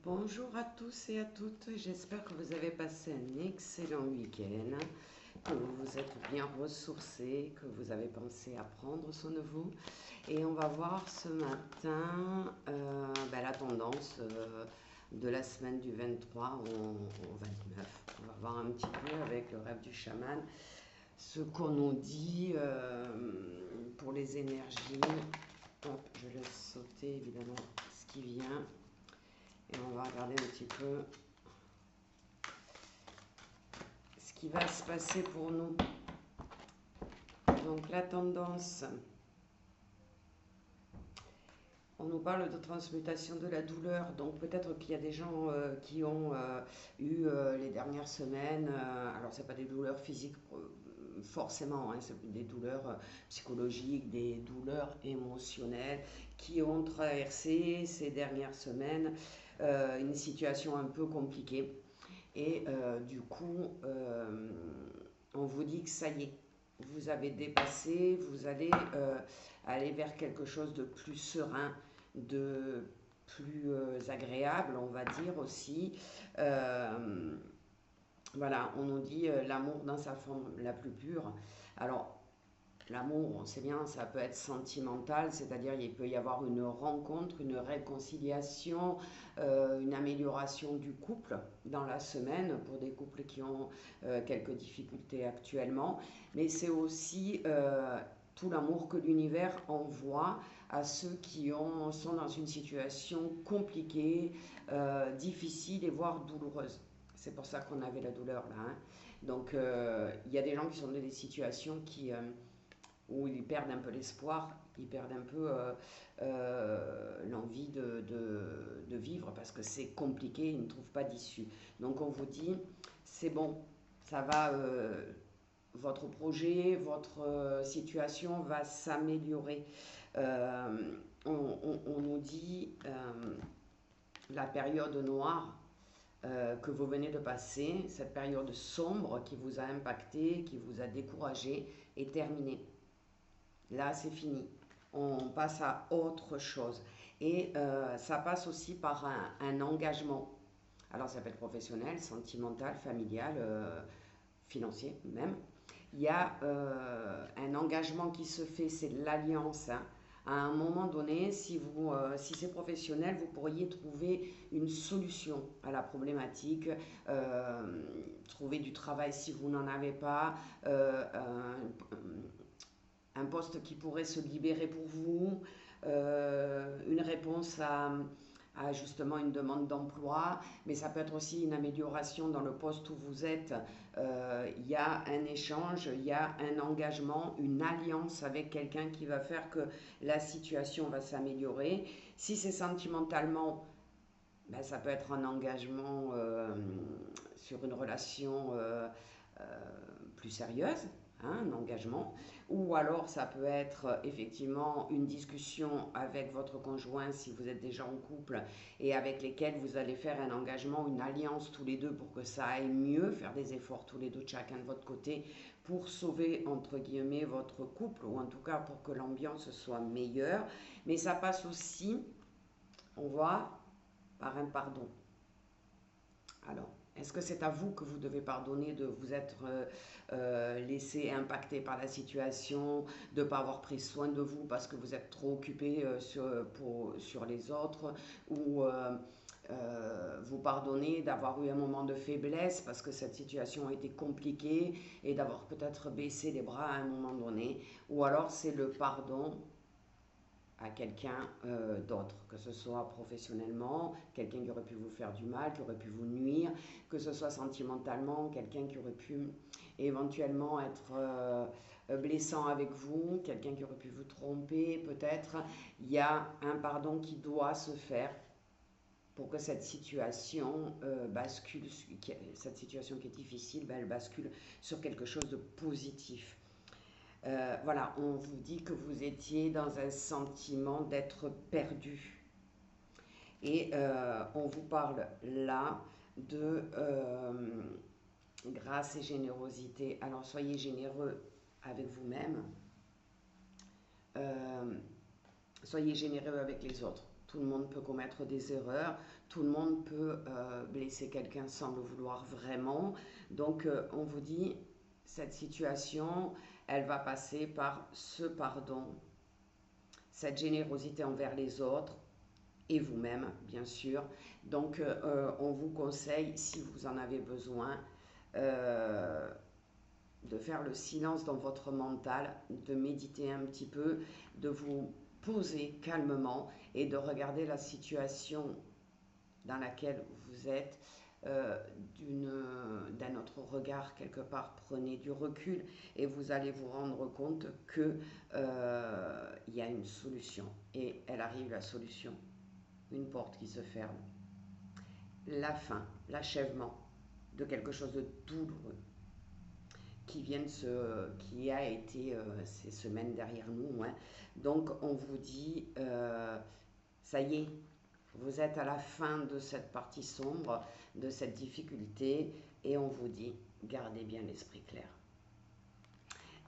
Bonjour à tous et à toutes, j'espère que vous avez passé un excellent week-end, que vous vous êtes bien ressourcés, que vous avez pensé à prendre soin de vous. Et on va voir ce matin la tendance de la semaine du 23 au 29. On va voir un petit peu avec le rêve du chaman ce qu'on nous dit pour les énergies. Hop, je laisse sauter évidemment ce qui vient. Et on va regarder un petit peu ce qui va se passer pour nous. Donc la tendance, on nous parle de transmutation de la douleur. Donc peut-être qu'il y a des gens qui ont eu les dernières semaines, alors c'est pas des douleurs physiques forcément, hein, c'est des douleurs psychologiques, des douleurs émotionnelles qui ont traversé ces dernières semaines une situation un peu compliquée. Et du coup, on vous dit que ça y est, vous avez dépassé, vous allez aller vers quelque chose de plus serein, de plus agréable, on va dire aussi. Voilà, on nous dit l'amour dans sa forme la plus pure. Alors, l'amour, on sait bien, ça peut être sentimental, c'est-à-dire il peut y avoir une rencontre, une réconciliation, une amélioration du couple dans la semaine pour des couples qui ont quelques difficultés actuellement. Mais c'est aussi tout l'amour que l'univers envoie à ceux qui sont dans une situation compliquée, difficile et voire douloureuse. C'est pour ça qu'on avait la douleur là, hein. Donc il y a des gens qui sont dans des situations où ils perdent un peu l'espoir, ils perdent un peu l'envie de vivre parce que c'est compliqué, ils ne trouvent pas d'issue. Donc on vous dit, c'est bon, ça va, votre projet, votre situation va s'améliorer. On nous dit la période noire que vous venez de passer, cette période sombre qui vous a impacté, qui vous a découragé, est terminée. Là, c'est fini. On passe à autre chose. Et ça passe aussi par un engagement. Alors, ça peut être professionnel, sentimental, familial, financier même. Il y a un engagement qui se fait, c'est l'alliance, hein. À un moment donné, si c'est professionnel, vous pourriez trouver une solution à la problématique, trouver du travail si vous n'en avez pas, un poste qui pourrait se libérer pour vous, une réponse à justement une demande d'emploi, mais ça peut être aussi une amélioration dans le poste où vous êtes. Il y a un échange, il y a un engagement, une alliance avec quelqu'un qui va faire que la situation va s'améliorer. Si c'est sentimentalement, ben, ça peut être un engagement sur une relation euh, plus sérieuse, hein, un engagement, ou alors ça peut être effectivement une discussion avec votre conjoint si vous êtes déjà en couple et avec lesquels vous allez faire un engagement, une alliance tous les deux pour que ça aille mieux, faire des efforts tous les deux de chacun de votre côté pour sauver entre guillemets votre couple ou en tout cas pour que l'ambiance soit meilleure. Mais ça passe aussi, on voit, par un pardon. Alors, est-ce que c'est à vous que vous devez pardonner de vous être laissé impacter par la situation, de ne pas avoir pris soin de vous parce que vous êtes trop occupé sur les autres, ou vous pardonner d'avoir eu un moment de faiblesse parce que cette situation a été compliquée et d'avoir peut-être baissé les bras à un moment donné, ou alors c'est le pardon à quelqu'un d'autre, que ce soit professionnellement, quelqu'un qui aurait pu vous faire du mal, qui aurait pu vous nuire, que ce soit sentimentalement, quelqu'un qui aurait pu éventuellement être blessant avec vous, quelqu'un qui aurait pu vous tromper peut-être. Il y a un pardon qui doit se faire pour que cette situation bascule, cette situation qui est difficile, ben, elle bascule sur quelque chose de positif. Voilà, on vous dit que vous étiez dans un sentiment d'être perdu. Et on vous parle là de grâce et générosité. Alors soyez généreux avec vous-même, euh, soyez généreux avec les autres. Tout le monde peut commettre des erreurs, tout le monde peut blesser quelqu'un sans le vouloir vraiment. Donc on vous dit, cette situation, elle va passer par ce pardon, cette générosité envers les autres et vous-même, bien sûr. Donc on vous conseille, si vous en avez besoin, euh, de faire le silence dans votre mental, de méditer un petit peu, de vous poser calmement et de regarder la situation dans laquelle vous êtes d'un autre regard quelque part. Prenez du recul et vous allez vous rendre compte que y a une solution et elle arrive la solution. Une porte qui se ferme, la fin, l'achèvement de quelque chose de douloureux qui a été ces semaines derrière nous. Hein. Donc on vous dit, ça y est, vous êtes à la fin de cette partie sombre, de cette difficulté, et on vous dit, gardez bien l'esprit clair.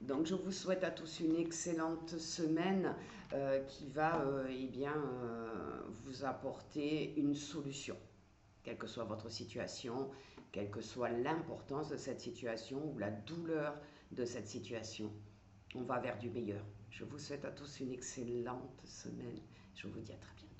Donc je vous souhaite à tous une excellente semaine qui va vous apporter une solution, quelle que soit votre situation, quelle que soit l'importance de cette situation ou la douleur de cette situation. On va vers du meilleur. Je vous souhaite à tous une excellente semaine. Je vous dis à très bientôt.